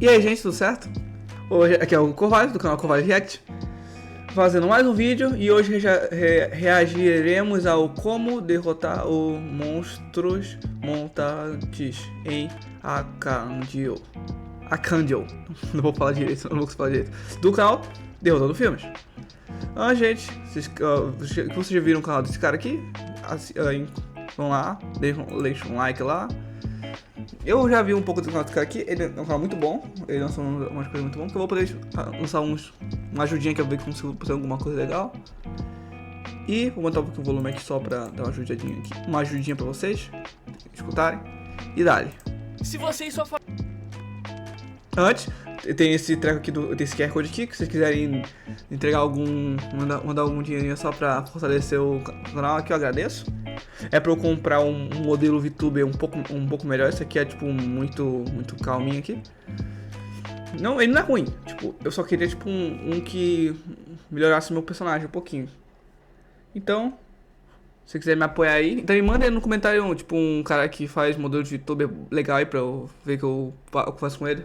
E aí, gente, tudo certo? Hoje aqui é o Corvalho, do canal Corvalho React, fazendo mais um vídeo, e hoje reagiremos ao como derrotar o monstros montantes em Arcandio. Não vou falar direito, não vou falar direito. Do canal Derrotando Filmes. Gente, vocês já viram o canal desse cara aqui? Vão lá, deixem um like lá. Eu já vi um pouco do canal desse cara aqui, ele é um canal muito bom, ele lança umas coisas muito boas, que eu vou poder lançar uma ajudinha que eu ver que consigo fazer alguma coisa legal. E vou botar um pouquinho o volume aqui só pra dar uma ajudinha pra vocês escutarem. E dale. Se você e sua Antes, tem esse treco aqui, desse QR Code aqui, que vocês quiserem entregar mandar algum dinheirinho só pra fortalecer o canal aqui, eu agradeço. É pra eu comprar um modelo VTuber um pouco melhor. Esse aqui é tipo muito calminho aqui. Não, ele não é ruim. Tipo, eu só queria tipo um que melhorasse meu personagem um pouquinho. Então, se você quiser me apoiar aí, então me manda aí no comentário tipo um cara que faz modelo de VTuber legal aí pra eu ver que eu faço com ele.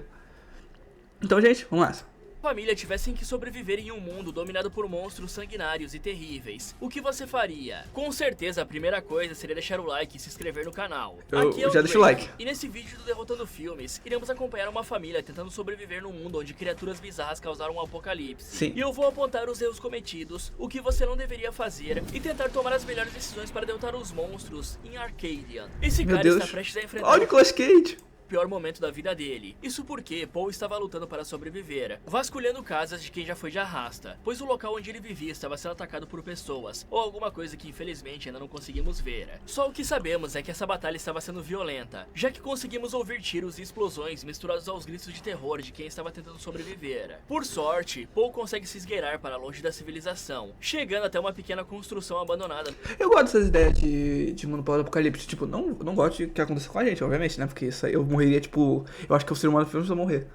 Então, gente, vamos lá. família tivessem que sobreviver em um mundo dominado por monstros sanguinários e terríveis, o que você faria? Com certeza a primeira coisa seria deixar o like e se inscrever no canal. Aqui é o já deixa o like. E nesse vídeo do Derrotando Filmes, iremos acompanhar uma família tentando sobreviver num mundo onde criaturas bizarras causaram um apocalipse. Sim. E eu vou apontar os erros cometidos, o que você não deveria fazer e tentar tomar as melhores decisões para derrotar os monstros em Arcadian. Esse cara está prestes a enfrentar Olha o Nicolas Cage. Pior momento da vida dele. Isso porque Paul estava lutando para sobreviver, vasculhando casas de quem já foi de arrasta, pois o local onde ele vivia estava sendo atacado por pessoas, ou alguma coisa que infelizmente ainda não conseguimos ver. Só o que sabemos é que essa batalha estava sendo violenta, já que conseguimos ouvir tiros e explosões misturados aos gritos de terror de quem estava tentando sobreviver. Por sorte, Paul consegue se esgueirar para longe da civilização, chegando até uma pequena construção abandonada. Eu gosto dessas ideias de mundo pós-apocalipse. Tipo, não gosto de que aconteça com a gente, obviamente, né? Porque isso aí eu morreria, tipo... Eu acho que o ser humano precisa morrer.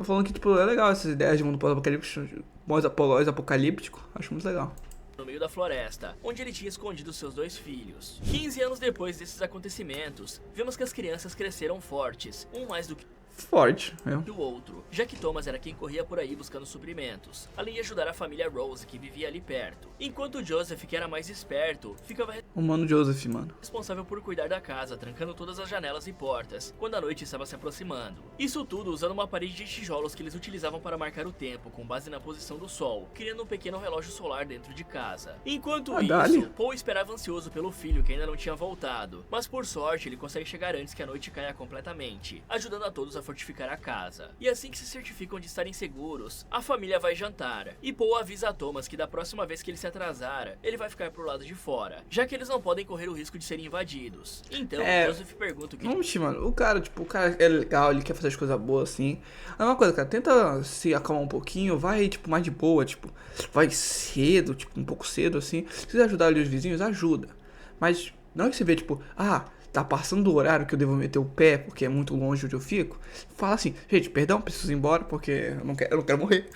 Falando que, tipo, é legal essas ideias de mundo pós-apocalíptico. Acho muito legal. No meio da floresta, onde ele tinha escondido seus 2 filhos. 15 anos depois desses acontecimentos, vemos que as crianças cresceram fortes, um mais do que forte, o outro, já que Thomas era quem corria por aí buscando suprimentos, além de ajudar a família Rose, que vivia ali perto. Enquanto Joseph, que era mais esperto, ficava o mano Joseph, mano, responsável por cuidar da casa, trancando todas as janelas e portas, quando a noite estava se aproximando. Isso tudo usando uma parede de tijolos que eles utilizavam para marcar o tempo, com base na posição do sol, criando um pequeno relógio solar dentro de casa. Enquanto isso, Paul esperava ansioso pelo filho, que ainda não tinha voltado, mas por sorte ele consegue chegar antes que a noite caia completamente, ajudando a todos a fortificar a casa. E assim que se certificam de estarem seguros, a família vai jantar, e Paul avisa a Thomas que da próxima vez que ele se atrasar, ele vai ficar pro lado de fora, já que eles não podem correr o risco de serem invadidos. Então, Joseph pergunta o que... Oxi, mano, o cara é legal, ele quer fazer as coisas boas assim. É uma coisa, cara, tenta se acalmar um pouquinho, vai, tipo, mais de boa, tipo, vai cedo, tipo, um pouco cedo, assim. Se quiser ajudar ali os vizinhos, ajuda. Mas não é que você vê, tipo, tá passando do horário que eu devo meter o pé, porque é muito longe onde eu fico. Fala assim, gente, perdão, preciso ir embora porque eu não quero morrer.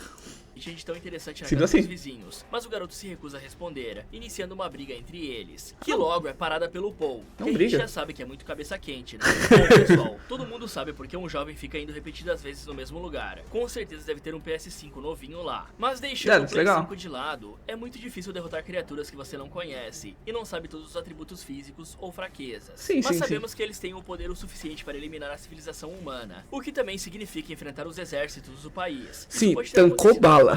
Gente tão interessante na casa dos vizinhos, mas o garoto se recusa a responder, iniciando uma briga entre eles, que logo é parada pelo Paul, que a gente já sabe que é muito cabeça quente, né? Bom, pessoal, todo mundo sabe porque um jovem fica indo repetidas vezes no mesmo lugar. Com certeza deve ter um PS5 novinho lá. Mas deixando o Play 5 de lado, é muito difícil derrotar criaturas que você não conhece e não sabe todos os atributos físicos ou fraquezas. Mas sabemos que eles têm o poder o suficiente para eliminar a civilização humana, o que também significa enfrentar os exércitos do país. Sim, tancou bala.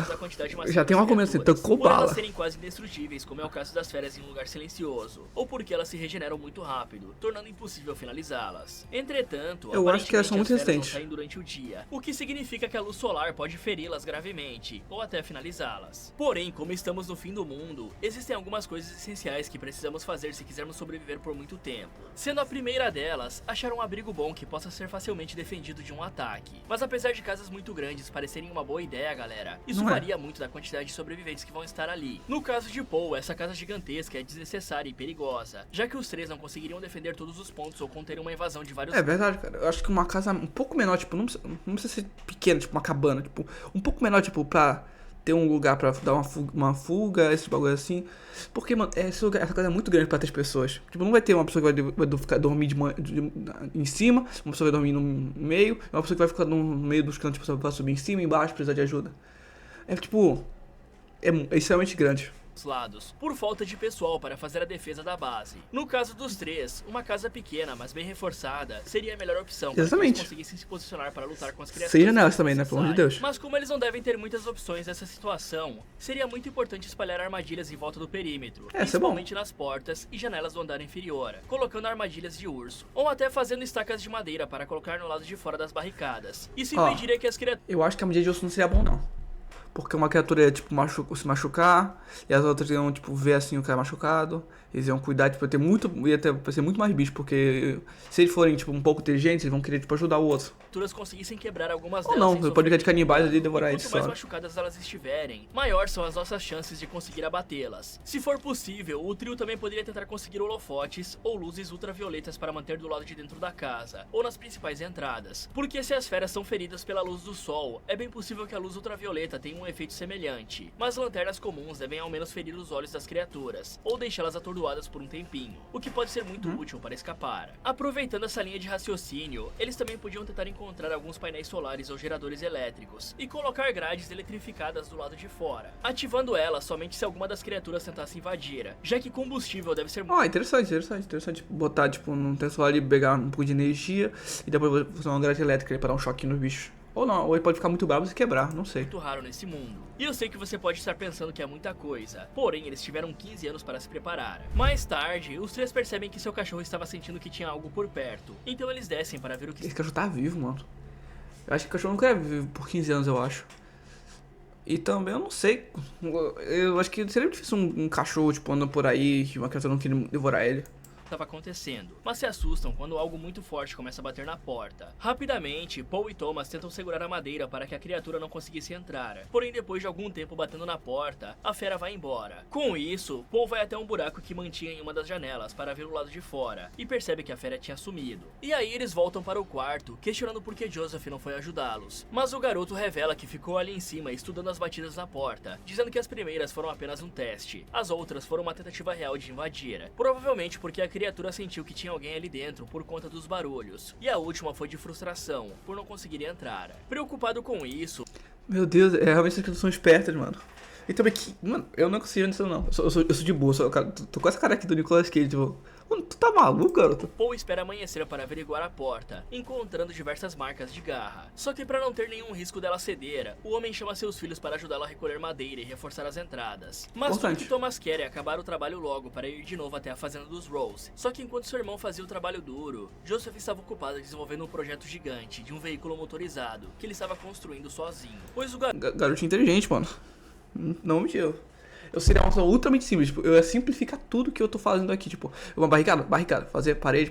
Já tem uma coisa assim, tancou bala. Por elas serem quase indestrutíveis, como é o caso das férias em um lugar silencioso, ou porque elas se regeneram muito rápido, tornando impossível finalizá-las. Entretanto, eu acho que elas são muito resistentes durante o dia, o que significa que a luz solar pode feri-las gravemente, ou até finalizá-las. Porém, como estamos no fim do mundo, existem algumas coisas essenciais que precisamos fazer se quisermos sobreviver por muito tempo. Sendo a primeira delas, achar um abrigo bom que possa ser facilmente defendido de um ataque. Mas apesar de casas muito grandes parecerem uma boa ideia, galera, isso varia muito da quantidade de sobreviventes que vão estar ali. No caso de Paul, essa casa gigantesca é desnecessária e perigosa, já que os 3 não conseguiriam defender todos os pontos ou conter uma invasão de vários... É verdade, cara. Eu acho que uma casa um pouco menor, tipo, não precisa ser pequena, tipo uma cabana, tipo, um pouco menor, tipo, pra ter um lugar pra dar uma fuga, esse bagulho assim. Porque, mano, essa casa é muito grande pra 3 pessoas. Tipo, não vai ter uma pessoa que vai ficar dormir em cima, uma pessoa vai dormir no meio, e uma pessoa que vai ficar no meio dos cantos, tipo, pra subir em cima e embaixo, precisar de ajuda. É tipo, é extremamente grande. Lados, por falta de pessoal para fazer a defesa da base. No caso dos 3, uma casa pequena, mas bem reforçada, seria a melhor opção para que eles conseguissem se posicionar para lutar com as criaturas. 6 janelas também, né? Pelo amor de Deus. Mas como eles não devem ter muitas opções nessa situação, seria muito importante espalhar armadilhas em volta do perímetro, principalmente nas portas e janelas do andar inferior, colocando armadilhas de urso, ou até fazendo estacas de madeira para colocar no lado de fora das barricadas. Isso impediria que as criaturas... Eu acho que a medida de urso não seria bom, não. Porque uma criatura ia, tipo, se machucar, e as outras iam, tipo, ver, assim, o cara machucado. Eles iam cuidar, tipo, ia ser muito mais bicho, porque se eles forem, tipo, um pouco inteligentes, eles vão querer, tipo, ajudar o outro. Conseguissem quebrar algumas delas. Ou não, pode ficar de canibais ali e devorar eles. Quanto mais machucadas elas estiverem, maior são as nossas chances de conseguir abatê-las. Se for possível, o trio também poderia tentar conseguir holofotes ou luzes ultravioletas para manter do lado de dentro da casa, ou nas principais entradas. Porque se as feras são feridas pela luz do sol, é bem possível que a luz ultravioleta tenha um efeito semelhante. Mas lanternas comuns devem ao menos ferir os olhos das criaturas, ou deixá-las atordoadas por um tempinho, o que pode ser muito útil para escapar. Aproveitando essa linha de raciocínio, eles também podiam tentar encontrar alguns painéis solares ou geradores elétricos, e colocar grades eletrificadas do lado de fora, ativando elas somente se alguma das criaturas tentasse invadir, já que combustível deve ser muito... Interessante. Botar, tipo, num tensor ali, pegar um pouco de energia, e depois fazer uma grade elétrica para dar um choque nos bichos. Ou não, ou ele pode ficar muito bravo e se quebrar, não sei. Muito raro nesse mundo. E eu sei que você pode estar pensando que é muita coisa, porém eles tiveram 15 anos para se preparar. Mais tarde, os 3 percebem que seu cachorro estava sentindo que tinha algo por perto, então eles descem para ver o que... Esse cachorro tá vivo, mano. Eu acho que o cachorro não quer viver por 15 anos, eu acho. E também, eu não sei, eu acho que seria difícil um cachorro, tipo, andando por aí, que uma criatura não queria devorar ele. Estava acontecendo, mas se assustam quando algo muito forte começa a bater na porta. Rapidamente, Paul e Thomas tentam segurar a madeira para que a criatura não conseguisse entrar, porém depois de algum tempo batendo na porta, a fera vai embora. Com isso, Paul vai até um buraco que mantinha em uma das janelas para ver o lado de fora, e percebe que a fera tinha sumido. E aí eles voltam para o quarto, questionando por que Joseph não foi ajudá-los. Mas o garoto revela que ficou ali em cima estudando as batidas na porta, dizendo que as primeiras foram apenas um teste, as outras foram uma tentativa real de invadir, provavelmente porque a criatura sentiu que tinha alguém ali dentro por conta dos barulhos, e a última foi de frustração, por não conseguir entrar. Preocupado com isso... Meu Deus, realmente essas criaturas são espertas, mano. E também que, mano, eu não consigo nisso não. Eu sou de boa, tô com essa cara aqui do Nicolas Cage, tipo... Mano, tu tá maluco, garoto? Paul espera amanhecer para averiguar a porta, encontrando diversas marcas de garra. Só que para não ter nenhum risco dela ceder, o homem chama seus filhos para ajudá-la a recolher madeira e reforçar as entradas. Mas tudo que Thomas quer é acabar o trabalho logo para ir de novo até a fazenda dos Rose. Só que enquanto seu irmão fazia o trabalho duro, Joseph estava ocupado desenvolvendo um projeto gigante de um veículo motorizado que ele estava construindo sozinho. Pois o garotinho inteligente, mano. Não mentiu. Eu seria uma pessoa ultramente simples, tipo, eu ia simplificar tudo que eu tô fazendo aqui, tipo, uma barricada, fazer parede,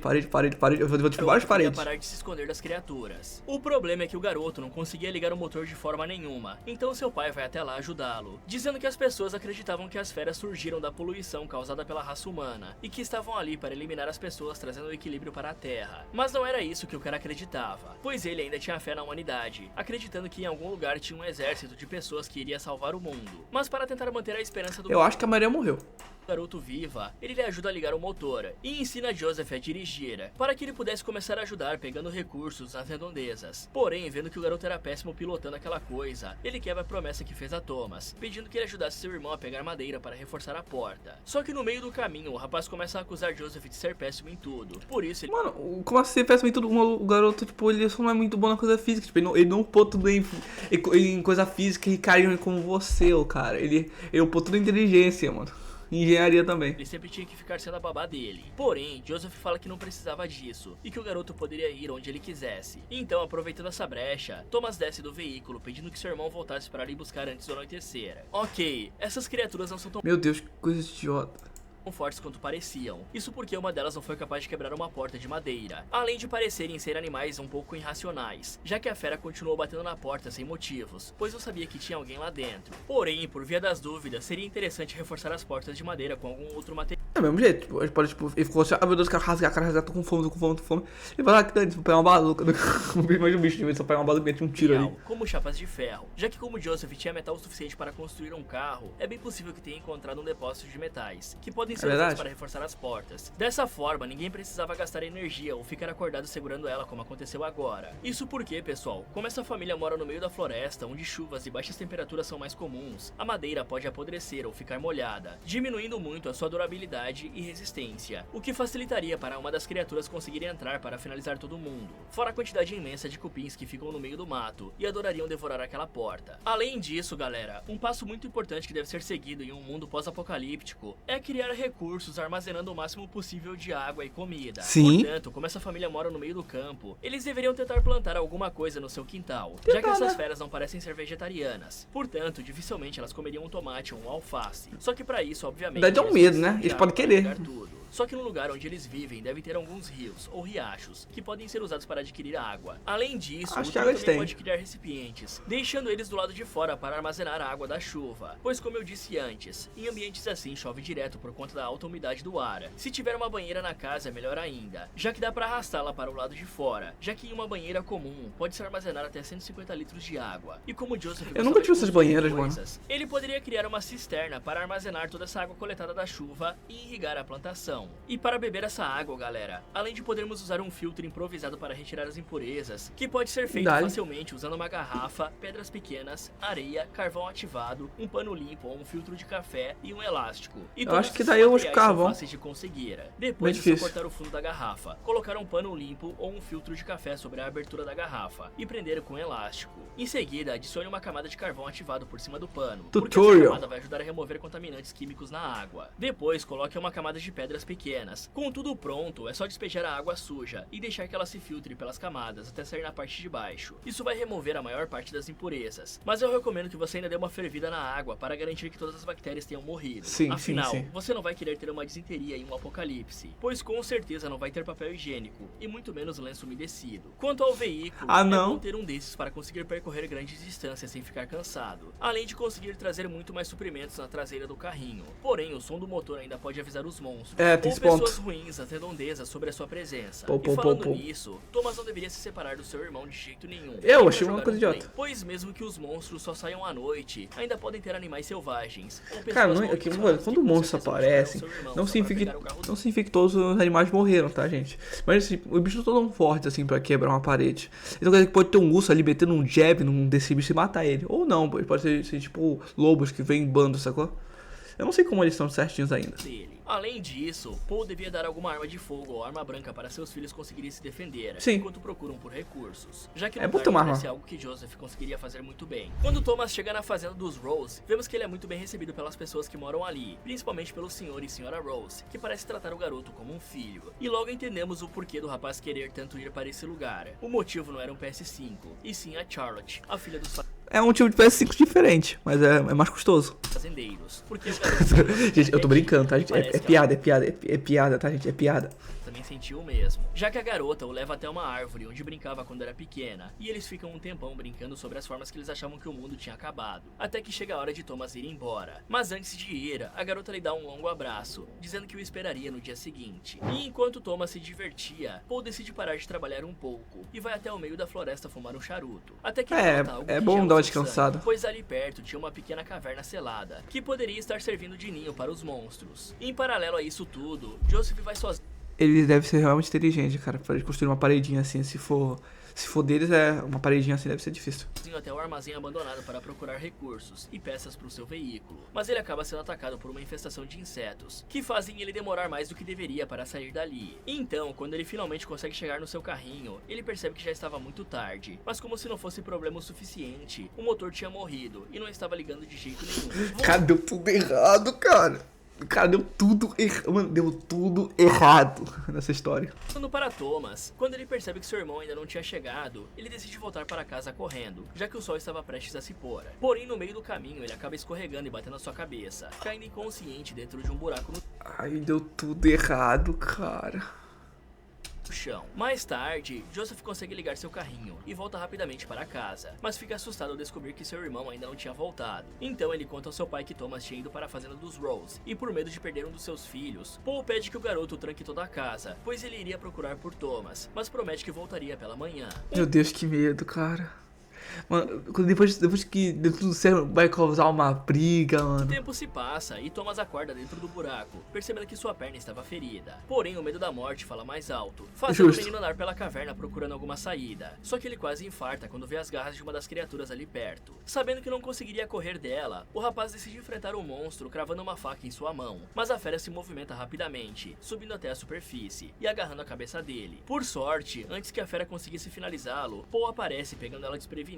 eu vou tipo, várias paredes. Parar de se esconder das criaturas. O problema é que o garoto não conseguia ligar o motor de forma nenhuma, então seu pai vai até lá ajudá-lo, dizendo que as pessoas acreditavam que as feras surgiram da poluição causada pela raça humana, e que estavam ali para eliminar as pessoas trazendo o equilíbrio para a Terra. Mas não era isso que o cara acreditava, pois ele ainda tinha fé na humanidade, acreditando que em algum lugar tinha um exército de pessoas que iria salvar o mundo. Mas para tentar manter a esperança do... Eu acho que a Maria morreu. garoto viva, ele lhe ajuda a ligar o motor e ensina Joseph a dirigir, para que ele pudesse começar a ajudar pegando recursos nas redondezas. Porém, vendo que o garoto era péssimo pilotando aquela coisa, ele quebra a promessa que fez a Thomas, pedindo que ele ajudasse seu irmão a pegar madeira para reforçar a porta. Só que no meio do caminho, o rapaz começa a acusar Joseph de ser péssimo em tudo. Por isso ele... Mano, como assim ser péssimo em tudo? O garoto, tipo, ele só não é muito bom na coisa física, tipo, ele não pôs tudo em coisa física e carinho como você, ô cara. Ele pôs tudo em inteligência, mano. Engenharia também. Ele sempre tinha que ficar sendo a babá dele. Porém, Joseph fala que não precisava disso e que o garoto poderia ir onde ele quisesse. Então, aproveitando essa brecha, Thomas desce do veículo pedindo que seu irmão voltasse para ali buscar antes do anoitecer. Ok, essas criaturas não são tão... Meu Deus, que coisa idiota. Tão fortes quanto pareciam. Isso porque uma delas não foi capaz de quebrar uma porta de madeira, além de parecerem ser animais um pouco irracionais, já que a fera continuou batendo na porta sem motivos, pois não sabia que tinha alguém lá dentro. Porém, por via das dúvidas, seria interessante reforçar as portas de madeira com algum outro material. É o mesmo jeito, tipo, ele pode, tipo, ele ficou assim, ah meu Deus, quero rasgar, tô com fome, tô com fome. Ele vai lá, que dane, vou pegar uma bazuca, mais um bicho de vez, só pegar uma bazuca e mete um tiro ali. Como chapas de ferro, já que como Joseph tinha metal suficiente para construir um carro, é bem possível que tenha encontrado um depósito de metais, que podem ser usados para reforçar as portas. Dessa forma, ninguém precisava gastar energia ou ficar acordado segurando ela como aconteceu agora. Isso porque, pessoal, como essa família mora no meio da floresta, onde chuvas e baixas temperaturas são mais comuns, a madeira pode apodrecer ou ficar molhada, diminuindo muito a sua durabilidade e resistência, o que facilitaria para uma das criaturas conseguir entrar para finalizar todo mundo, fora a quantidade imensa de cupins que ficam no meio do mato e adorariam devorar aquela porta. Além disso, galera, um passo muito importante que deve ser seguido em um mundo pós-apocalíptico é criar recursos armazenando o máximo possível de água e comida. Sim. Portanto, como essa família mora no meio do campo, eles deveriam tentar plantar alguma coisa no seu quintal, já que essas feras não parecem ser vegetarianas. Portanto, dificilmente elas comeriam um tomate ou um alface. Só que para isso, obviamente, dá um medo, né? Eles podem querer. Tudo. Só que no lugar onde eles vivem deve ter alguns rios ou riachos que podem ser usados para adquirir água. Além disso, o também pode criar recipientes, deixando eles do lado de fora para armazenar a água da chuva. Pois como eu disse antes, em ambientes assim chove direto por conta da alta umidade do ar. Se tiver uma banheira na casa é melhor ainda, já que dá para arrastá-la para o lado de fora, já que em uma banheira comum pode-se armazenar até 150 litros de água. E como Joseph eu nunca tive essas banheiras, mano. Ele poderia criar uma cisterna para armazenar toda essa água coletada da chuva e irrigar a plantação. E para beber essa água, galera, além de podermos usar um filtro improvisado para retirar as impurezas, que pode ser feito facilmente usando uma garrafa, pedras pequenas, areia, carvão ativado, um pano limpo ou um filtro de café e um elástico. E eu acho que daí eu uso carvão. Fáceis de conseguir. Depois de cortar o fundo da garrafa, colocar um pano limpo ou um filtro de café sobre a abertura da garrafa e prender com um elástico. Em seguida, adicione uma camada de carvão ativado por cima do pano, porque essa camada vai ajudar a remover contaminantes químicos na água. Depois, coloque uma camada de pedras pequenas. Com tudo pronto, é só despejar a água suja e deixar que ela se filtre pelas camadas até sair na parte de baixo. Isso vai remover a maior parte das impurezas, mas eu recomendo que você ainda dê uma fervida na água para garantir que todas as bactérias tenham morrido. Afinal, você não vai querer ter uma disenteria em um apocalipse, pois com certeza não vai ter papel higiênico e muito menos lenço umedecido. Quanto ao veículo, é bom ter um desses para conseguir percorrer grandes distâncias sem ficar cansado, além de conseguir trazer muito mais suprimentos na traseira do carrinho. Porém, o som do motor ainda pode avisar os monstros ou pessoas ruins a redondeza sobre a sua presença. E falando nisso, Thomas não deveria se separar do seu irmão de jeito nenhum. Eu achei uma coisa idiota. Pois mesmo que os monstros só saiam à noite, ainda podem ter animais selvagens. Cara, quando monstros aparecem, não significa que todos os animais morreram, tá, gente? Mas assim, os bichos não tão fortes assim pra quebrar uma parede. Então quer dizer que pode ter um urso ali metendo um jab num desse bicho e matar ele. Ou não, pode ser tipo lobos que vêm em bando, sacou? Eu não sei como eles estão certinhos ainda. Além disso, Paul devia dar alguma arma de fogo ou arma branca para seus filhos conseguirem se defender, enquanto procuram por recursos, já que não parece algo que Joseph conseguiria fazer muito bem. Quando Thomas chega na fazenda dos Rose, vemos que ele é muito bem recebido pelas pessoas que moram ali, principalmente pelo senhor e senhora Rose, que parece tratar o garoto como um filho. E logo entendemos o porquê do rapaz querer tanto ir para esse lugar. O motivo não era um PS5, e sim a Charlotte, a filha dos é um tipo de PS5 diferente, mas é mais custoso. Fazendeiros. Porque gente, eu tô brincando, tá, gente? É piada, tá, gente? É piada. Também sentiu o mesmo, já que a garota o leva até uma árvore onde brincava quando era pequena, e eles ficam um tempão brincando sobre as formas que eles achavam que o mundo tinha acabado, até que chega a hora de Thomas ir embora. Mas antes de ir, a garota lhe dá um longo abraço, dizendo que o esperaria no dia seguinte. E enquanto Thomas se divertia, Paul decide parar de trabalhar um pouco, e vai até o meio da floresta fumar um charuto. Até que é bom dar uma descansada. Pois ali perto tinha uma pequena caverna selada, que poderia estar servindo de ninho para os monstros. E em paralelo a isso tudo, Joseph vai sozinho. Ele deve ser realmente inteligente, cara, pra construir uma paredinha assim, se for deles, uma paredinha assim deve ser difícil. Até o armazém abandonado para procurar recursos e peças para o seu veículo, mas ele acaba sendo atacado por uma infestação de insetos, que fazem ele demorar mais do que deveria para sair dali. Então, quando ele finalmente consegue chegar no seu carrinho, ele percebe que já estava muito tarde, mas como se não fosse problema o suficiente, o motor tinha morrido e não estava ligando de jeito nenhum. Cara, deu tudo errado, cara. Cara, deu tudo errado nessa história. Voltando para Thomas, quando ele percebe que seu irmão ainda não tinha chegado, ele decide voltar para casa correndo, já que o sol estava prestes a se pôr. Porém, no meio do caminho, ele acaba escorregando e batendo a sua cabeça, caindo inconsciente dentro de um buraco no... Ai, deu tudo errado, cara. no chão. Mais tarde, Joseph consegue ligar seu carrinho e volta rapidamente para casa, mas fica assustado ao descobrir que seu irmão ainda não tinha voltado. Então ele conta ao seu pai que Thomas tinha ido para a fazenda dos Rose, e por medo de perder um dos seus filhos, Paul pede que o garoto tranque toda a casa, pois ele iria procurar por Thomas, mas promete que voltaria pela manhã. Meu Deus, que medo, cara. Mano, depois que deu tudo certo, vai causar uma briga, O mano. tempo se passa e Thomas acorda dentro do buraco, percebendo que sua perna estava ferida. Porém, o medo da morte fala mais alto, fazendo o Justo. menino andar pela caverna procurando alguma saída. Só que ele quase infarta quando vê as garras de uma das criaturas ali perto. Sabendo que não conseguiria correr dela, o rapaz decide enfrentar o monstro cravando uma faca em sua mão. Mas a fera se movimenta rapidamente, subindo até a superfície e agarrando a cabeça dele. Por sorte, antes que a fera conseguisse finalizá-lo, Paul aparece pegando ela desprevenida,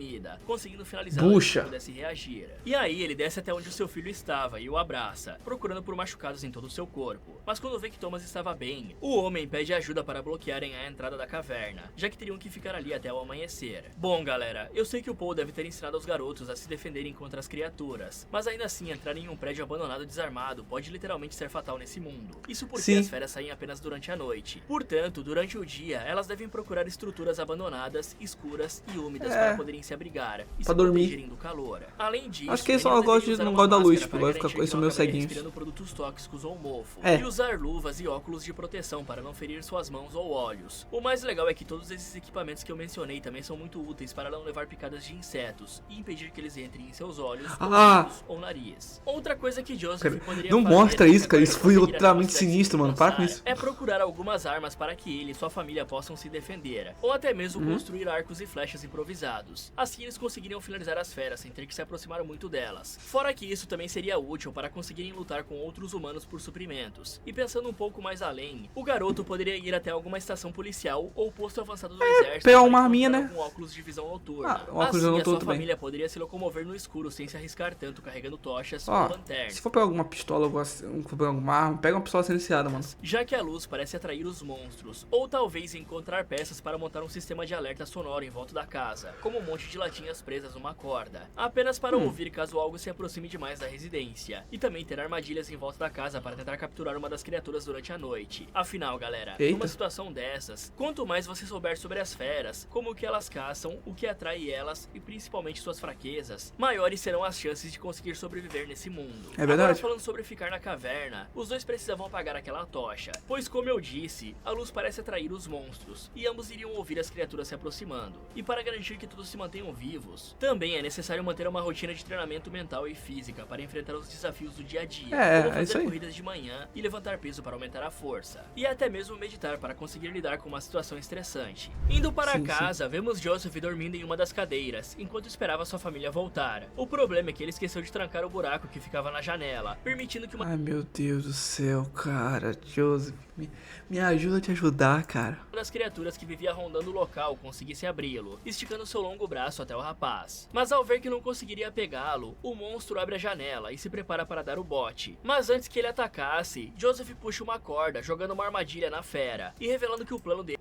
conseguindo finalizá-la antes Bucha. que pudesse reagir. E aí ele desce até onde o seu filho estava e o abraça, procurando por machucados em todo o seu corpo. Mas quando vê que Thomas estava bem, o homem pede ajuda para bloquearem a entrada da caverna, já que teriam que ficar ali até o amanhecer. Bom, galera, eu sei que o Paul deve ter ensinado aos garotos a se defenderem contra as criaturas, mas ainda assim entrar em um prédio abandonado desarmado pode literalmente ser fatal nesse mundo. Isso porque Sim. as feras saem apenas durante a noite. Portanto, durante o dia, elas devem procurar estruturas abandonadas, escuras e úmidas para poderem se abrigar e pra se dormir. protegerem do calor. Além disso, Acho que eles só meninos gostam devem de- usar não uma gostam da luz, máscara tipo, para vai ficar- garantir eles que são não meio acabarem ceguinhos. respirando produtos tóxicos ou mofo. É. E usar luvas e óculos de proteção para não ferir suas mãos ou olhos. O mais legal é que todos esses equipamentos que eu mencionei também são muito úteis para não levar picadas de insetos e impedir que eles entrem em seus olhos, ouvidos ou nariz. Outra coisa que Joseph Cara, poderia não fazer mostra isso, cara. agora Isso que foi conseguir a ultramente capacidade de sinistro, mano. Para com descansar isso. É procurar algumas armas para que ele e sua família possam se defender, ou até mesmo Uhum. construir arcos e flechas improvisados. Assim eles conseguiriam finalizar as feras sem ter que se aproximar muito delas. Fora que isso também seria útil para conseguirem lutar com outros humanos por suprimentos. E pensando um pouco mais além, o garoto poderia ir até alguma estação policial ou posto avançado do exército pegar para uma arminha, encontrar né? algum óculos de visão noturna. Ah, um óculos de Assim, visão a noturna sua também. família poderia se locomover no escuro sem se arriscar tanto carregando tochas ou Ó, lanternas. se for pegar alguma pistola, for pegar alguma arma, pega uma pistola silenciada, mano. Já que a luz parece atrair os monstros, ou talvez encontrar peças para montar um sistema de alerta sonoro em volta da casa, como um monte de latinhas presas numa corda, apenas para ouvir caso algo se aproxime demais da residência, e também ter armadilhas em volta da casa para tentar capturar uma das criaturas durante a noite. Afinal, galera, Eita. numa situação dessas, quanto mais você souber sobre as feras, como que elas caçam, o que atrai elas e principalmente suas fraquezas, maiores serão as chances de conseguir sobreviver nesse mundo. É verdade. Agora, falando sobre ficar na caverna, os dois precisavam apagar aquela tocha, pois como eu disse, a luz parece atrair os monstros, e ambos iriam ouvir as criaturas se aproximando. E para garantir que todos se mantenham vivos, também é necessário manter uma rotina de treinamento mental e física para enfrentar os desafios do dia a dia, como É isso fazer aí. corridas de manhã e levantar peso para aumentar a força, e até mesmo meditar para conseguir lidar com uma situação estressante. Indo para Sim, casa, vemos Joseph dormindo em uma das cadeiras, enquanto esperava sua família voltar. O problema é que ele esqueceu de trancar o buraco que ficava na janela, permitindo que uma Ai, meu Deus do céu, cara. Joseph, me ajuda a te ajudar, cara. das criaturas que vivia rondando o local conseguisse abri-lo, esticando seu longo braço até o rapaz. Mas ao ver que não conseguiria pegá-lo, o monstro abre a janela e se prepara para dar o bote. Mas antes que ele atacasse, Joseph puxa uma corda, jogando uma armadilha na fera, e revelando que o plano dele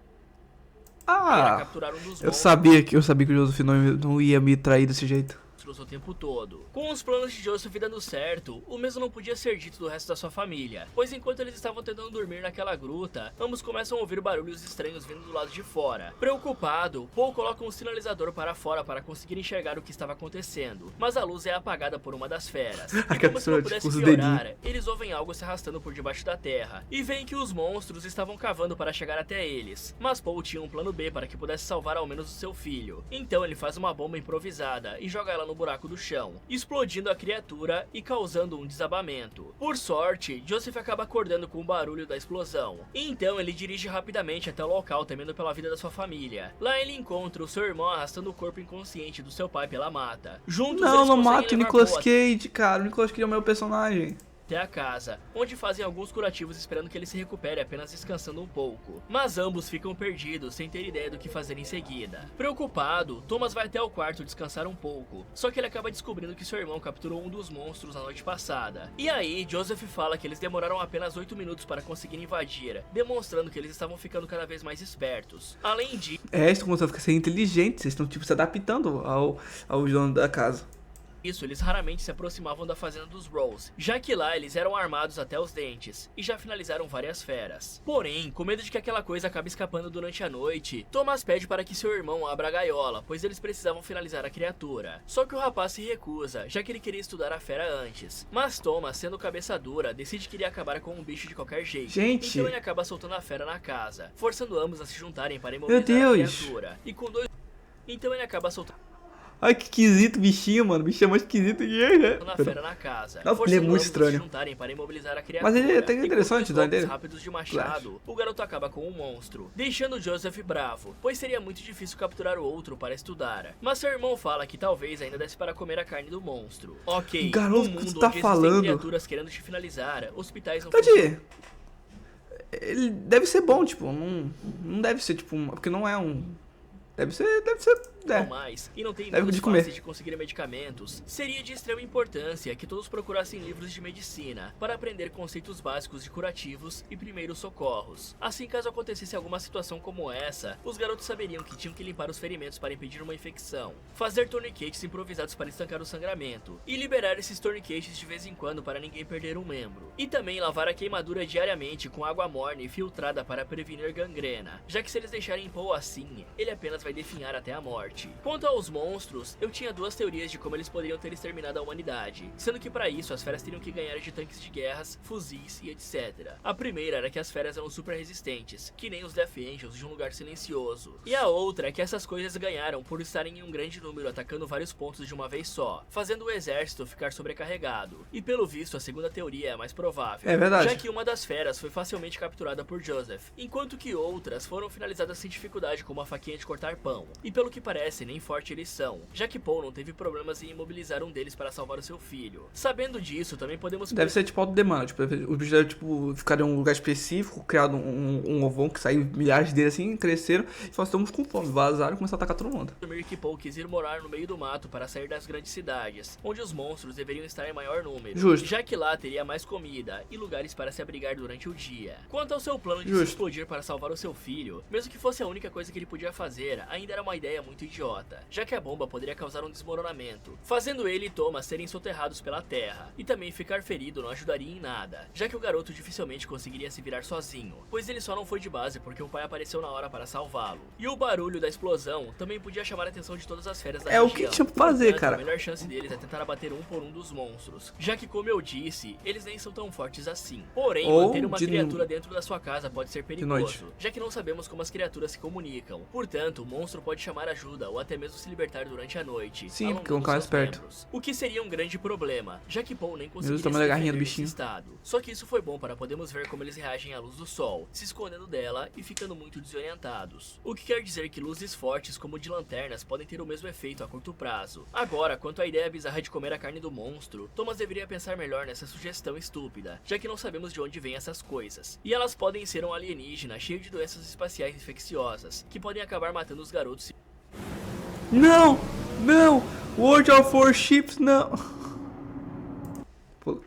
era Ah, capturar um dos eu monstros sabia que o Joseph não ia me trair desse jeito. o tempo todo. Com os planos de Joseph dando certo, o mesmo não podia ser dito do resto da sua família, pois enquanto eles estavam tentando dormir naquela gruta, ambos começam a ouvir barulhos estranhos vindo do lado de fora. Preocupado, Paul coloca um sinalizador para fora para conseguir enxergar o que estava acontecendo, mas a luz é apagada por uma das feras. E Aquela como se não pessoa, pudesse tipo, os piorar, eles ouvem algo se arrastando por debaixo da terra, e veem que os monstros estavam cavando para chegar até eles. Mas Paul tinha um plano B para que pudesse salvar ao menos o seu filho. Então ele faz uma bomba improvisada e joga ela no buraco do chão, explodindo a criatura e causando um desabamento. Por sorte, Joseph acaba acordando com o barulho da explosão. Então ele dirige rapidamente até o local, temendo pela vida da sua família. Lá ele encontra o seu irmão arrastando o corpo inconsciente do seu pai pela mata. Juntos Não, eles não conseguem mata o levar Nicolas Paul Cage, cara. O Nicolas Cage é o meu personagem. até a casa, onde fazem alguns curativos esperando que ele se recupere apenas descansando um pouco. Mas ambos ficam perdidos, sem ter ideia do que fazer em seguida. Preocupado, Thomas vai até o quarto descansar um pouco, só que ele acaba descobrindo que seu irmão capturou um dos monstros na noite passada. E aí, Joseph fala que eles demoraram apenas 8 minutos para conseguir invadir, demonstrando que eles estavam ficando cada vez mais espertos. Além disso, É, estão começando a ficar ser inteligentes. Vocês estão, tipo, se adaptando ao dono da casa. isso, eles raramente se aproximavam da fazenda dos Rose, já que lá eles eram armados até os dentes, e já finalizaram várias feras. Porém, com medo de que aquela coisa acabe escapando durante a noite, Thomas pede para que seu irmão abra a gaiola, pois eles precisavam finalizar a criatura. Só que o rapaz se recusa, já que ele queria estudar a fera antes. Mas Thomas, sendo cabeça dura, decide que iria acabar com o bicho de qualquer jeito. Gente! Então ele acaba soltando a fera na casa, forçando ambos a se juntarem para imobilizar a criatura. E com dois... Então ele acaba soltando Ai, que esquisito bichinho, mano. O bichinho é muito esquisito. na fera na casa. Nossa, ele é muito estranho. Se juntarem para imobilizar a criatura. Mas ele é até interessante o design dele. Rápidos de machado, o garoto acaba com um monstro, deixando Joseph bravo, pois seria muito difícil capturar o outro para estudar. Mas seu irmão fala que talvez ainda desse para comer a carne do monstro. Ok, garoto, no que mundo você tá onde falando? existem criaturas querendo te finalizar, hospitais não Tadinho. Ele deve ser bom, tipo, não deve ser, tipo, porque não é um... Deve ser, mais, e não tem Deve meios de comer. fáceis de conseguir medicamentos. Seria de extrema importância que todos procurassem livros de medicina para aprender conceitos básicos de curativos e primeiros socorros. Assim, caso acontecesse alguma situação como essa, os garotos saberiam que tinham que limpar os ferimentos para impedir uma infecção, fazer tourniquets improvisados para estancar o sangramento e liberar esses tourniquets de vez em quando para ninguém perder um membro. E também lavar a queimadura diariamente com água morna e filtrada para prevenir gangrena, já que se eles deixarem Paul assim, ele apenas vai definhar até a morte. Quanto aos monstros, eu tinha duas teorias de como eles poderiam ter exterminado a humanidade, sendo que para isso as feras teriam que ganhar de tanques de guerras, fuzis e etc. A primeira era que as feras eram super resistentes, que nem os Death Angels de um lugar silencioso. E a outra é que essas coisas ganharam por estarem em um grande número atacando vários pontos de uma vez só, fazendo o exército ficar sobrecarregado. E pelo visto a segunda teoria é a mais provável, É verdade. já que uma das feras foi facilmente capturada por Joseph, enquanto que outras foram finalizadas sem dificuldade com uma faquinha de cortar pão. E pelo que parece, nem forte eles são, já que Paul não teve problemas em imobilizar um deles para salvar o seu filho. Sabendo disso, também podemos... Deve ser tipo auto-demanda, tipo, os bichos devem tipo, ficar em um lugar específico, criado um ovão que saiu milhares deles assim, cresceram e falaram, estamos com fome, vazaram e começaram a atacar todo mundo. Assumir que Paul quis ir morar no meio do mato para sair das grandes cidades, onde os monstros deveriam estar em maior número, Justo. já que lá teria mais comida e lugares para se abrigar durante o dia. Quanto ao seu plano de Justo. se explodir para salvar o seu filho, mesmo que fosse a única coisa que ele podia fazer, ainda era uma ideia muito idiota, já que a bomba poderia causar um desmoronamento, fazendo ele e Thomas serem soterrados pela terra, e também ficar ferido não ajudaria em nada, já que o garoto dificilmente conseguiria se virar sozinho, pois ele só não foi de base porque o pai apareceu na hora para salvá-lo. E o barulho da explosão também podia chamar a atenção de todas as feras da região. É o que tinha pra fazer, Portanto, cara. a melhor chance deles é tentar abater um por um dos monstros, já que, como eu disse, eles nem são tão fortes assim. Porém, Ou manter uma de criatura dentro da sua casa pode ser noite. perigoso, já que não sabemos como as criaturas se comunicam. Portanto, o monstro pode chamar ajuda ou até mesmo se libertar durante a noite. Sim, alongando porque é um cara seus esperto. membros, o que seria um grande problema, já que Paul nem Deus, conseguiria o tamanho da se garrinha do defender nesse bichinho. estado. Só que isso foi bom para podermos ver como eles reagem à luz do sol, se escondendo dela e ficando muito desorientados. O que quer dizer que luzes fortes como de lanternas podem ter o mesmo efeito a curto prazo. Agora, quanto à ideia bizarra de comer a carne do monstro, Thomas deveria pensar melhor nessa sugestão estúpida, já que não sabemos de onde vêm essas coisas. E elas podem ser um alienígena cheio de doenças espaciais infecciosas, que podem acabar matando os garotos. Não! Não! World of Warships, não! Pô,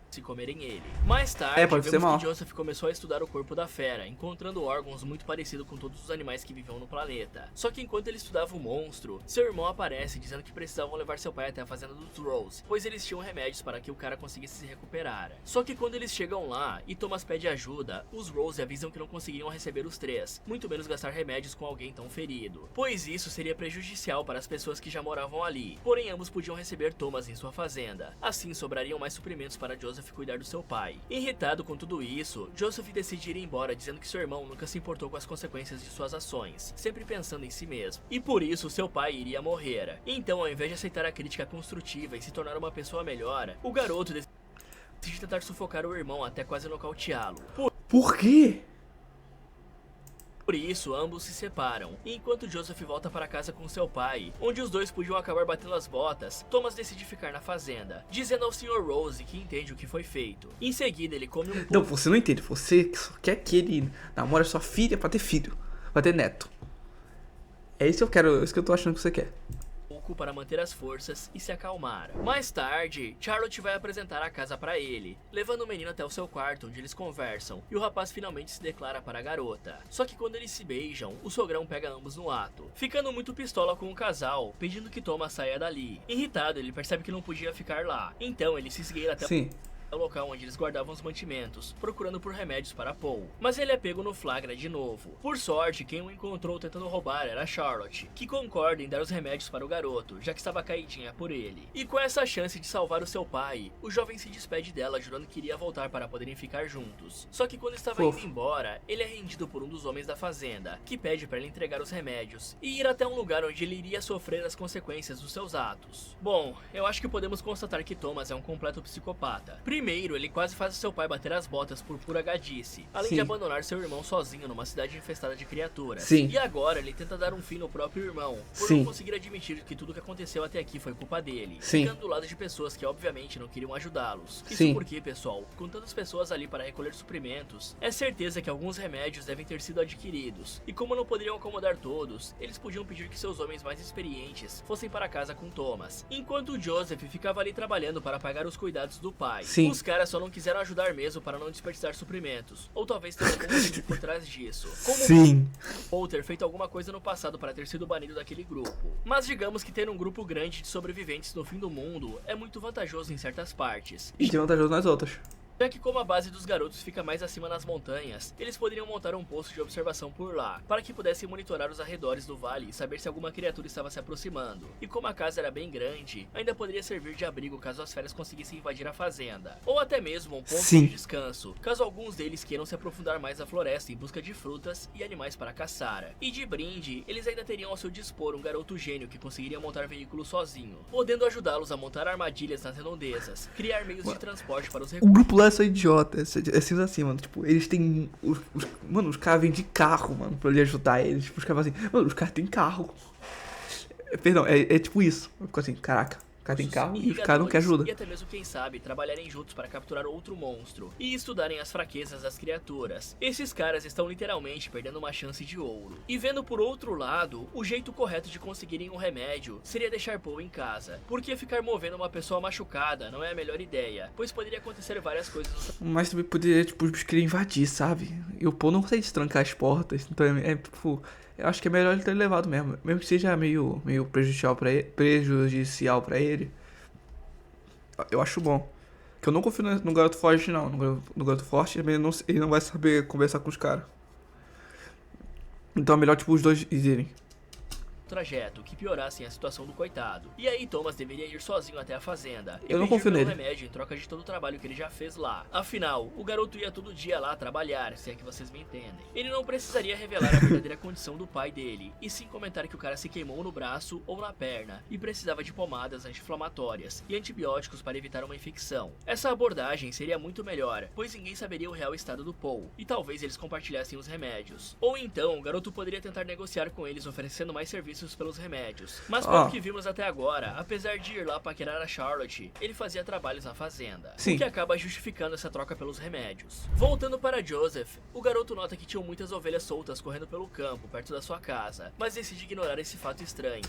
Se comerem ele. Mais tarde, pode ser vemos mal. que Joseph começou a estudar o corpo da fera, encontrando órgãos muito parecidos com todos os animais que viviam no planeta. Só que enquanto ele estudava o monstro, seu irmão aparece dizendo que precisavam levar seu pai até a fazenda dos Rose, pois eles tinham remédios para que o cara conseguisse se recuperar. Só que quando eles chegam lá e Thomas pede ajuda, os Rose avisam que não conseguiriam receber os três, muito menos gastar remédios com alguém tão ferido, pois isso seria prejudicial para as pessoas que já moravam ali. Porém, ambos podiam receber Thomas em sua fazenda. Assim, sobrariam mais suprimentos para Joseph cuidar do seu pai. Irritado com tudo isso, Joseph decide ir embora, dizendo que seu irmão nunca se importou com as consequências de suas ações, sempre pensando em si mesmo. E por isso, seu pai iria morrer. Então, ao invés de aceitar a crítica construtiva e se tornar uma pessoa melhor, o garoto decide tentar sufocar o irmão até quase nocauteá-lo. por quê? Por isso, ambos se separam, e enquanto Joseph volta para casa com seu pai, onde os dois podiam acabar batendo as botas, Thomas decide ficar na fazenda, dizendo ao Sr. Rose que entende o que foi feito. Em seguida, ele come um Não, você não entende. Você que só quer que ele namore sua filha pra ter filho, pra ter neto. É isso que eu quero, é isso que eu tô achando que você quer. pouco para manter as forças e se acalmar. Mais tarde, Charlotte vai apresentar a casa para ele, levando o menino até o seu quarto, onde eles conversam, e o rapaz finalmente se declara para a garota. Só que quando eles se beijam, o sogrão pega ambos no ato, ficando muito pistola com o casal, pedindo que Thomas saia dali. Irritado, ele percebe que não podia ficar lá, então ele se esgueira até o local onde eles guardavam os mantimentos, procurando por remédios para Paul. Mas ele é pego no flagra de novo. Por sorte, quem o encontrou tentando roubar era Charlotte, que concorda em dar os remédios para o garoto, já que estava caidinha por ele. E com essa chance de salvar o seu pai, o jovem se despede dela, jurando que iria voltar para poderem ficar juntos. Só que quando estava indo embora, ele é rendido por um dos homens da fazenda, que pede para ele entregar os remédios e ir até um lugar onde ele iria sofrer as consequências dos seus atos. Bom, eu acho que podemos constatar que Thomas é um completo psicopata. Primeiro, ele quase faz seu pai bater as botas por pura gadice, além de abandonar seu irmão sozinho numa cidade infestada de criaturas. E agora ele tenta dar um fim no próprio irmão, por não conseguir admitir que tudo que aconteceu até aqui foi culpa dele, ficando do lado de pessoas que obviamente não queriam ajudá-los. Isso porque, pessoal, com tantas pessoas ali para recolher suprimentos, é certeza que alguns remédios devem ter sido adquiridos, e como não poderiam acomodar todos, eles podiam pedir que seus homens mais experientes fossem para casa com Thomas, enquanto Joseph ficava ali trabalhando para pagar os cuidados do pai. Os caras só não quiseram ajudar mesmo para não desperdiçar suprimentos, ou talvez tenha algum motivo por trás disso, como ou ter feito alguma coisa no passado para ter sido banido daquele grupo. Mas digamos que ter um grupo grande de sobreviventes no fim do mundo é muito vantajoso em certas partes, e vantajoso nas outras. Já que como a base dos garotos fica mais acima nas montanhas, eles poderiam montar um posto de observação por lá, para que pudessem monitorar os arredores do vale e saber se alguma criatura estava se aproximando. E como a casa era bem grande, ainda poderia servir de abrigo caso as feras conseguissem invadir a fazenda. Ou até mesmo um ponto de descanso, caso alguns deles queiram se aprofundar mais na floresta em busca de frutas e animais para caçar. E de brinde, eles ainda teriam ao seu dispor um garoto gênio que conseguiria montar veículos sozinho, podendo ajudá-los a montar armadilhas nas redondezas, criar meios de transporte para os recursos. O grupo lá é só idiota, é simples assim, mano. Tipo, eles têm. Mano, os caras vêm de carro, mano, pra ele ajudar eles. Tipo, os caras falam assim, mano, os caras têm carro. Perdão, é tipo isso. Eu fico assim, caraca. O cara tem carro e os caras não querem ajuda. E até mesmo, quem sabe, trabalharem juntos para capturar outro monstro e estudarem as fraquezas das criaturas. Esses caras estão literalmente perdendo uma chance de ouro. E vendo por outro lado, o jeito correto de conseguirem um remédio seria deixar Paul em casa, porque ficar movendo uma pessoa machucada não é a melhor ideia, pois poderia acontecer várias coisas. Mas também poderia, tipo, os bichos queriam invadir, sabe? E o Paul não consegue destrancar as portas, então tipo... Eu acho que é melhor ele ter levado mesmo que seja meio prejudicial pra ele. Eu acho bom. Que eu não confio no garoto forte, não. No garoto forte, ele não vai saber conversar com os caras. Então é melhor, tipo, os dois irem. Trajeto que piorassem a situação do coitado. E aí Thomas deveria ir sozinho até a fazenda. Eu não confio nele. Remédio em troca de todo o trabalho que ele já fez lá. Afinal, o garoto ia todo dia lá trabalhar, se é que vocês me entendem. Ele não precisaria revelar a verdadeira condição do pai dele, e sim comentar que o cara se queimou no braço ou na perna e precisava de pomadas anti-inflamatórias e antibióticos para evitar uma infecção. Essa abordagem seria muito melhor, pois ninguém saberia o real estado do Paul, e talvez eles compartilhassem os remédios. Ou então, o garoto poderia tentar negociar com eles oferecendo mais serviços pelos remédios. Mas pelo que vimos até agora, apesar de ir lá paquerar a Charlotte, ele fazia trabalhos na fazenda, o que acaba justificando essa troca pelos remédios. Voltando para Joseph, o garoto nota que tinham muitas ovelhas soltas correndo pelo campo, perto da sua casa, mas decide ignorar esse fato estranho.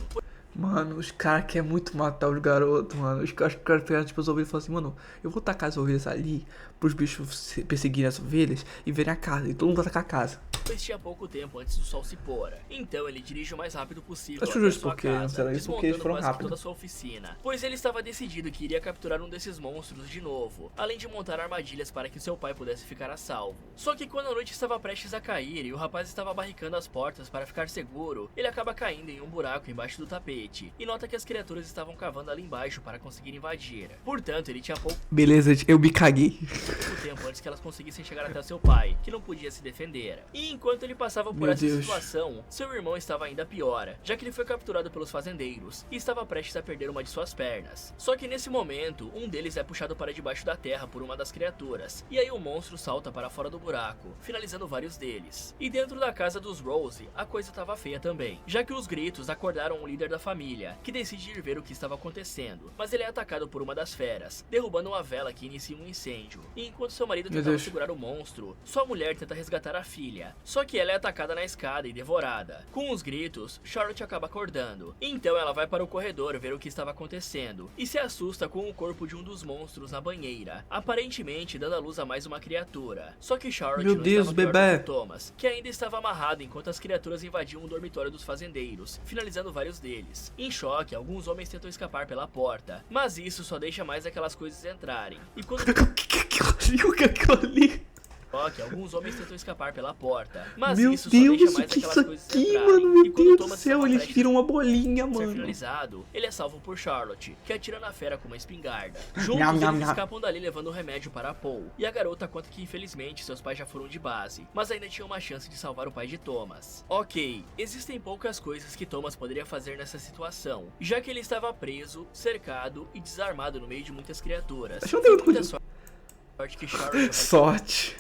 Mano, os caras querem muito matar os garotos, mano. Os caras pegaram tipo as ovelhas e falam assim, mano, eu vou tacar as ovelhas ali pros bichos perseguirem as ovelhas e verem a casa. E todo mundo vai tacar a casa. Pois tinha pouco tempo antes do sol se pôr. Então ele dirige o mais rápido possível até sua casa, desmontando quase toda a sua oficina, pois ele estava decidido que iria capturar um desses monstros de novo, além de montar armadilhas para que seu pai pudesse ficar a salvo. Só que quando a noite estava prestes a cair e o rapaz estava barricando as portas para ficar seguro, ele acaba caindo em um buraco embaixo do tapete e nota que as criaturas estavam cavando ali embaixo para conseguir invadir. Portanto, ele tinha pouco eu me caguei. tempo antes que elas conseguissem chegar até seu pai, que não podia se defender. E enquanto ele passava por essa situação, seu irmão estava ainda pior, já que ele foi capturado pelos fazendeiros e estava prestes a perder uma de suas pernas. Só que nesse momento, um deles é puxado para debaixo da terra por uma das criaturas, e aí o monstro salta para fora do buraco, finalizando vários deles. E dentro da casa dos Rose, a coisa estava feia também, já que os gritos acordaram o líder da família, que decide ir ver o que estava acontecendo, mas ele é atacado por uma das feras, derrubando uma vela que inicia um incêndio. E enquanto seu marido tentava segurar o monstro, sua mulher tenta resgatar a filha, Só que ela é atacada na escada e devorada. Com os gritos, Charlotte acaba acordando. Então ela vai para o corredor ver o que estava acontecendo e se assusta com o corpo de um dos monstros na banheira, aparentemente dando à luz a mais uma criatura. Só que Charlotte Meu não Deus, estava pior bebê. do que Thomas, que ainda estava amarrado enquanto as criaturas invadiam o dormitório dos fazendeiros, finalizando vários deles. Em choque, alguns homens tentam escapar pela porta, mas isso só deixa mais aquelas coisas entrarem. E quando O que é aquilo ali? O que é aquilo ali? alguns homens tentam escapar pela porta, mas Meu isso só deixa Deus, o mais que é aquelas isso coisas aqui, entrarem. mano? Meu E quando Deus do Thomas céu, estava eles prestes viram uma bolinha, a ser mano. finalizado, ele é salvo por Charlotte, que atira na fera com uma espingarda. Juntos Nham, nham, eles nham. escapam dali levando o remédio para Paul, e a garota conta que infelizmente seus pais já foram de base, mas ainda tinha uma chance de salvar o pai de Thomas. Ok, existem poucas coisas que Thomas poderia fazer nessa situação, já que ele estava preso, cercado e desarmado no meio de muitas criaturas. Acho que não tem Muita muito sorte que Charlotte Sorte.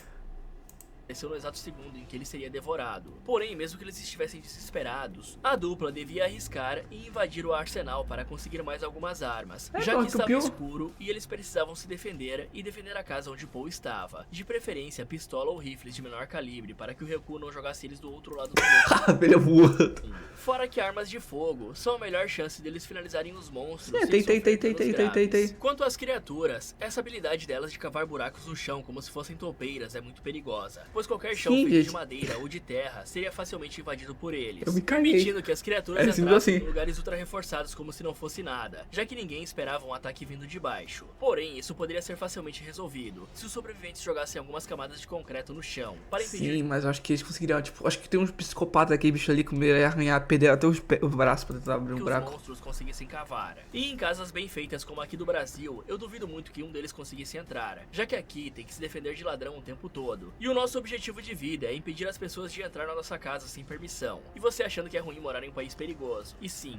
apareceu no exato segundo em que ele seria devorado. Porém, mesmo que eles estivessem desesperados, a dupla devia arriscar e invadir o arsenal para conseguir mais algumas armas, já que estava escuro e eles precisavam se defender e defender a casa onde Paul estava. De preferência, pistola ou rifles de menor calibre para que o recuo não jogasse eles do outro lado do mundo. A abelha voando. Fora que armas de fogo são a melhor chance deles finalizarem os monstros. É, sem tem. sofrer danos graves. Quanto às criaturas, essa habilidade delas de cavar buracos no chão como se fossem toupeiras é muito perigosa, pois qualquer chão Sim, feito gente. de madeira ou de terra seria facilmente invadido por eles, Eu me caguei. permitindo que as criaturas É, simples entrassem assim. em lugares ultra reforçados como se não fosse nada, já que ninguém esperava um ataque vindo de baixo. Porém, isso poderia ser facilmente resolvido se os sobreviventes jogassem algumas camadas de concreto no chão, para impedir Sim, mas eu acho que eles conseguiriam, tipo, acho que tem uns psicopatas aquele bicho ali que ia arranhar, perder até os braços pra tentar abrir um que os buraco. monstros conseguissem cavar. E em casas bem feitas como aqui do Brasil, eu duvido muito que um deles conseguisse entrar, já que aqui tem que se defender de ladrão o tempo todo. E o nosso objetivo de vida é impedir as pessoas de entrar na nossa casa sem permissão. E você achando que é ruim morar em um país perigoso. E sim,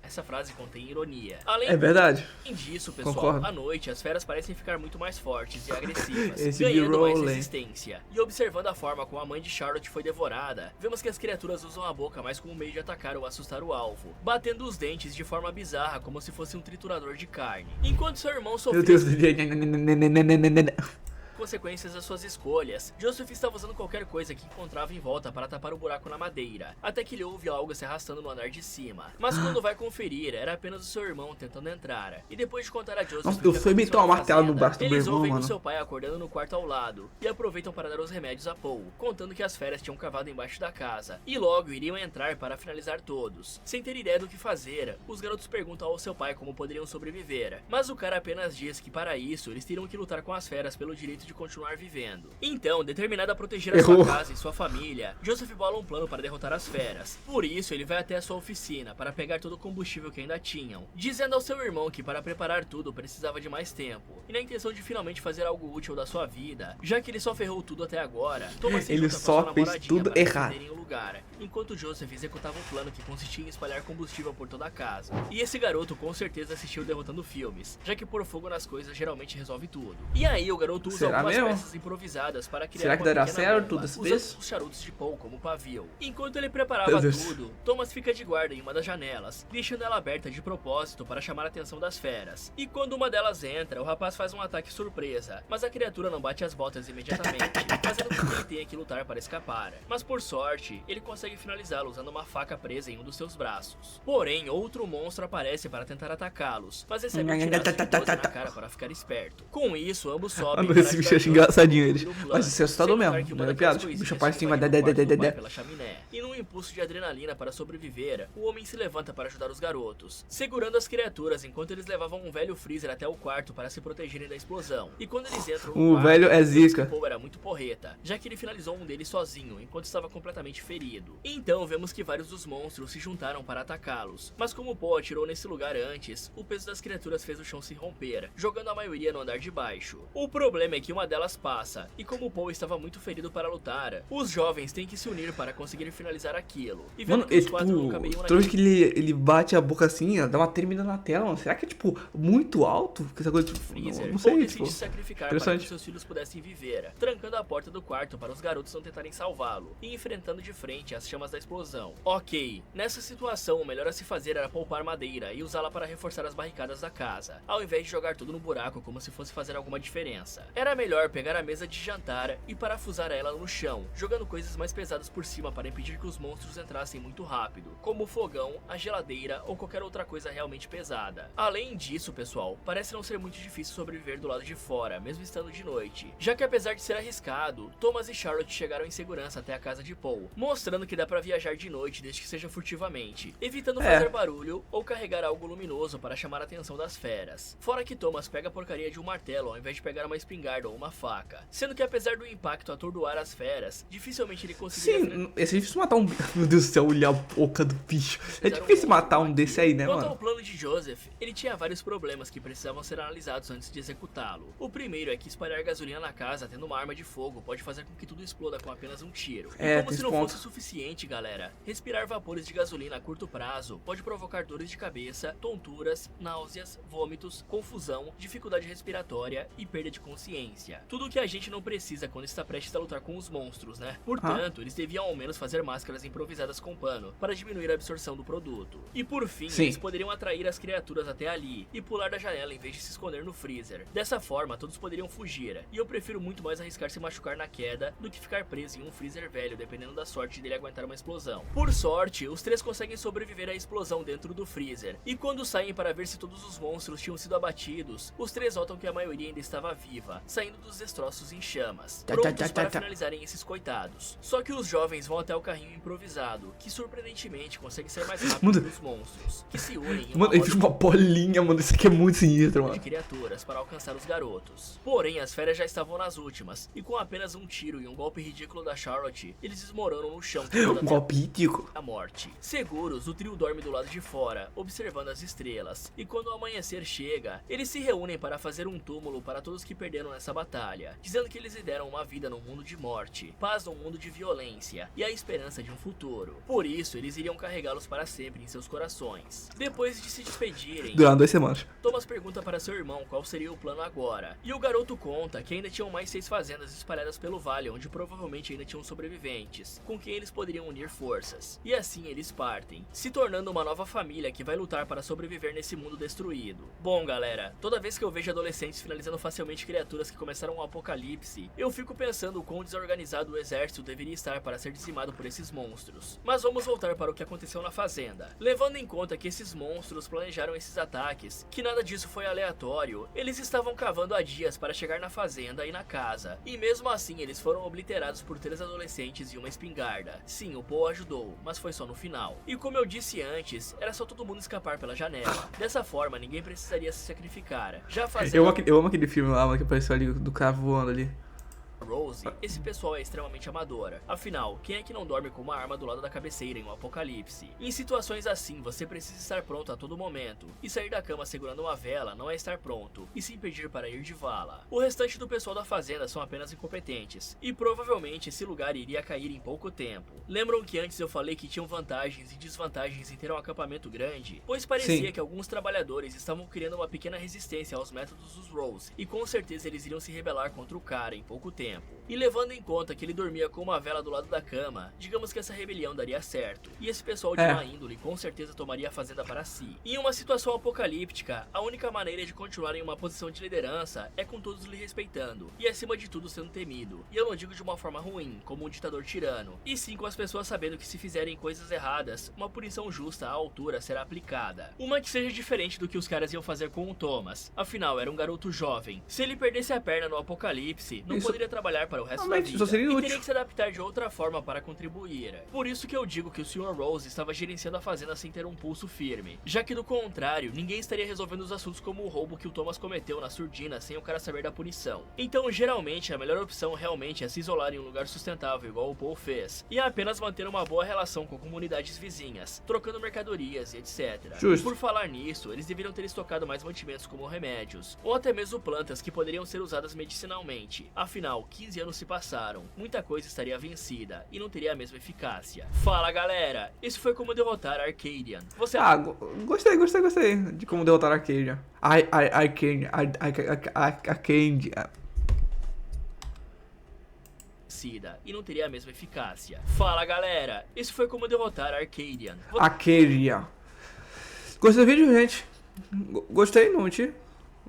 essa frase contém ironia. É verdade. Além disso, pessoal, Concordo. à noite as feras parecem ficar muito mais fortes e agressivas, Esse ganhando mais B-rolling. resistência. E observando a forma como a mãe de Charlotte foi devorada, vemos que as criaturas usam a boca mais como meio de atacar ou assustar o alvo, batendo os dentes de forma bizarra como se fosse um triturador de carne. Enquanto seu irmão Meu sofria Deus. consequências das suas escolhas, Joseph estava usando qualquer coisa que encontrava em volta para tapar o buraco na madeira, até que ele ouve algo se arrastando no andar de cima. Mas quando vai conferir, era apenas o seu irmão tentando entrar. E depois de contar a Joseph Nossa, o que eu fui aconteceu meter uma na martela no fazenda, braço do meu eles irmão, ouvem o mano. seu pai acordando no quarto ao lado e aproveitam para dar os remédios a Paul, contando que as feras tinham cavado embaixo da casa e logo iriam entrar para finalizar todos. Sem ter ideia do que fazer, os garotos perguntam ao seu pai como poderiam sobreviver, mas o cara apenas diz que para isso eles teriam que lutar com as feras pelo direito de continuar vivendo. Então, determinado a proteger a sua casa e sua família, Joseph bola um plano para derrotar as feras. Por isso, ele vai até a sua oficina para pegar todo o combustível que ainda tinham, dizendo ao seu irmão que para preparar tudo precisava de mais tempo, e na intenção de finalmente fazer algo útil da sua vida, já que ele só ferrou tudo até agora, Thomas se Ele junta com a só sua fez namoradinha tudo para errado. defenderem o lugar, enquanto Joseph executava um plano que consistia em espalhar combustível por toda a casa. E esse garoto com certeza assistiu derrotando filmes, já que pôr fogo nas coisas geralmente resolve tudo. E aí o garoto usa Será algumas mesmo? peças improvisadas para criar Será que uma dará pequena certo bomba, dessa usando vez? os charutos de Paul como pavio. Enquanto ele preparava Meu Deus. tudo, Thomas fica de guarda em uma das janelas, deixando ela aberta de propósito para chamar a atenção das feras. E quando uma delas entra, o rapaz faz um ataque surpresa, mas a criatura não bate as botas imediatamente, fazendo com que ele tenha que lutar para escapar. Mas por sorte, ele consegue finalizá-lo usando uma faca presa em um dos seus braços. Porém, outro monstro aparece para tentar atacá-los, mas recebe um tiraço de 12 na cara para ficar esperto. Com isso, ambos sobem. Mano, esse bicho acha engraçadinho ele. ele. Mas isso é assustador mesmo, não é piada. O bicho aparece assim, vai pela chaminé. E num impulso de adrenalina para sobreviver, o homem se levanta para ajudar os garotos, segurando as criaturas enquanto eles levavam um velho freezer até o quarto para se protegerem da explosão. E quando eles entram no O quarto, velho é vemos que zica. Paul era muito porreta, já que ele finalizou um deles sozinho, enquanto estava completamente ferido. Então vemos que vários dos monstros se juntaram para atacá-los, mas como Paul atirou nesse lugar antes, o peso das criaturas fez o chão se romper, jogando a maioria no andar de baixo. O problema é que uma delas passa, e como Paul estava muito ferido para lutar, os jovens têm que se unir para conseguir finalizar aquilo. E vendo Mano, que os quatro não caberiam toda vez que ele bate a boca assim, ó, dá uma tremida na tela, mano. Será que é, tipo, muito alto? Que essa coisa, tipo, freezer, não sei, Paul tipo... decide se sacrificar para interessante. que seus filhos pudessem viver, trancando a porta do quarto para os garotos não tentarem salvá-lo, e enfrentando de frente as chamas da explosão. Ok, nessa situação o melhor a se fazer era poupar madeira e usá-la para reforçar as barricadas da casa, ao invés de jogar tudo no buraco como se fosse fazer alguma diferença. Era melhor melhor pegar a mesa de jantar e parafusar ela no chão, jogando coisas mais pesadas por cima para impedir que os monstros entrassem muito rápido, como o fogão, a geladeira ou qualquer outra coisa realmente pesada. Além disso, pessoal, parece não ser muito difícil sobreviver do lado de fora, mesmo estando de noite, já que apesar de ser arriscado, Thomas e Charlotte chegaram em segurança até a casa de Paul, mostrando que dá pra viajar de noite desde que seja furtivamente, evitando fazer barulho ou carregar algo luminoso para chamar a atenção das feras. Fora que Thomas pega a porcaria de um martelo ao invés de pegar uma espingarda ou uma faca, sendo que apesar do impacto atordoar as feras, dificilmente ele conseguiria... Sim, é difícil matar um... Meu Deus do céu, olhar a boca do bicho. É difícil matar um desse aí, né, Quanto mano? ao plano de Joseph, ele tinha vários problemas que precisavam ser analisados antes de executá-lo. O primeiro é que espalhar gasolina na casa tendo uma arma de fogo pode fazer com que tudo exploda com apenas um tiro. E como se não fosse o suficiente, galera, respirar vapores de gasolina a curto prazo pode provocar dores de cabeça, tonturas, náuseas, vômitos, confusão, dificuldade respiratória e perda de consciência. Tudo o que a gente não precisa quando está prestes a lutar com os monstros, né? Portanto, eles deviam ao menos fazer máscaras improvisadas com pano para diminuir a absorção do produto. E por fim, eles poderiam atrair as criaturas até ali e pular da janela em vez de se esconder no freezer. Dessa forma, todos poderiam fugir, e eu prefiro muito mais arriscar se machucar na queda do que ficar preso em um freezer velho, dependendo da sorte dele aguentar uma explosão. Por sorte, os três conseguem sobreviver à explosão dentro do freezer, e quando saem para ver se todos os monstros tinham sido abatidos, os três notam que a maioria ainda estava viva, saindo dos destroços em chamas, prontos para finalizarem esses coitados. Só que os jovens vão até o carrinho improvisado, que surpreendentemente consegue ser mais rápido que os monstros, que se unem em ele fez uma bolinha, mano, isso aqui é muito sinistro, mano. De criaturas para alcançar os garotos. Porém, as feras já estavam nas últimas, e com apenas um tiro e um golpe ridículo da Charlotte, eles desmoronam no chão. Um golpe ridículo. A morte. Seguros, o trio dorme do lado de fora, observando as estrelas, e quando o amanhecer chega, eles se reúnem para fazer um túmulo para todos que perderam nessa batalha, dizendo que eles lhe deram uma vida num mundo de morte, paz num mundo de violência, e a esperança de um futuro. Por isso, eles iriam carregá-los para sempre em seus corações. Depois de se despedirem, durante 2 semanas, Thomas pergunta para seu irmão qual seria o plano agora, e o garoto conta que ainda tinham mais 6 fazendas espalhadas pelo vale, onde provavelmente ainda tinham sobreviventes, com quem eles poderiam unir forças. E assim eles partem, se tornando uma nova família que vai lutar para sobreviver nesse mundo destruído. Bom, galera, toda vez que eu vejo adolescentes finalizando facilmente criaturas que começaram um apocalipse, eu fico pensando o quão desorganizado o exército deveria estar para ser dizimado por esses monstros. Mas vamos voltar para o que aconteceu na fazenda. Levando em conta que esses monstros planejaram esses ataques, que nada disso foi aleatório, eles estavam cavando há dias para chegar na fazenda e na casa, e mesmo assim eles foram obliterados por 3 adolescentes e uma espingarda. Sim, o Paul ajudou, mas foi só no final. E como eu disse antes, era só todo mundo escapar pela janela. Dessa forma, ninguém precisaria se sacrificar. Já fazendo... Eu amo aquele filme lá, mano, que apareceu ali, do cara voando ali. Rose, esse pessoal é extremamente amadora. Afinal, quem é que não dorme com uma arma do lado da cabeceira em um apocalipse? Em situações assim, você precisa estar pronto a todo momento. E sair da cama segurando uma vela não é estar pronto, e se impedir para ir de vala. O restante do pessoal da fazenda são apenas incompetentes, e provavelmente esse lugar iria cair em pouco tempo. Lembram que antes eu falei que tinham vantagens e desvantagens em ter um acampamento grande? Pois parecia que alguns trabalhadores estavam criando uma pequena resistência aos métodos dos Rose, e com certeza eles iriam se rebelar contra o cara em pouco tempo. E levando em conta que ele dormia com uma vela do lado da cama, digamos que essa rebelião daria certo, e esse pessoal de má índole com certeza tomaria a fazenda para si. Em uma situação apocalíptica, a única maneira de continuar em uma posição de liderança é com todos lhe respeitando, e acima de tudo sendo temido. E eu não digo de uma forma ruim, como um ditador tirano, e sim com as pessoas sabendo que se fizerem coisas erradas, uma punição justa à altura será aplicada. Uma que seja diferente do que os caras iam fazer com o Thomas, afinal era um garoto jovem. Se ele perdesse a perna no apocalipse, não poderia trabalhar para o resto da vida, e teria que se adaptar de outra forma para contribuir. Por isso que eu digo que o Sr. Rose estava gerenciando a fazenda sem ter um pulso firme, já que do contrário, ninguém estaria resolvendo os assuntos como o roubo que o Thomas cometeu na surdina sem o cara saber da punição. Então, geralmente, a melhor opção realmente é se isolar em um lugar sustentável igual o Paul fez, e apenas manter uma boa relação com comunidades vizinhas, trocando mercadorias e etc. E por falar nisso, eles deveriam ter estocado mais mantimentos como remédios, ou até mesmo plantas que poderiam ser usadas medicinalmente. Afinal, 15 anos se passaram, muita coisa estaria vencida e não teria a mesma eficácia. Fala, galera, esse foi como derrotar Arcadian. Você... gostei de como derrotar Arcadian. Arcadian. E não teria a mesma eficácia. Fala, galera, esse foi como derrotar Arcadian. Gostei do vídeo, gente? Gostei, não menti.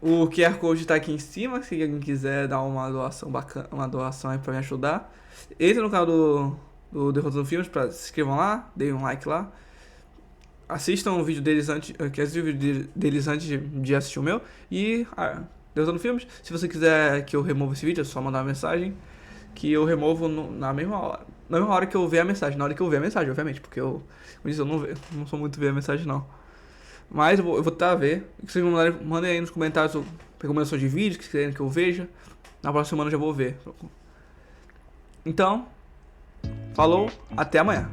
O QR Code tá aqui em cima, se alguém quiser dar uma doação bacana, uma doação aí pra me ajudar. Entra no canal do Derrotando Filmes, se inscrevam lá, deem um like lá. Assistam o vídeo deles antes, de assistir o meu. E Derrotando Filmes, se você quiser que eu remova esse vídeo, é só mandar uma mensagem que eu removo na mesma hora. Na mesma hora que eu ver a mensagem, na hora que eu ver a mensagem, obviamente, porque eu não sou muito ver a mensagem não. Mas eu vou tentar ver. Se vocês mandem aí nos comentários recomendações de vídeos que querem que eu veja. Na próxima semana eu já vou ver. Então, falou, até amanhã.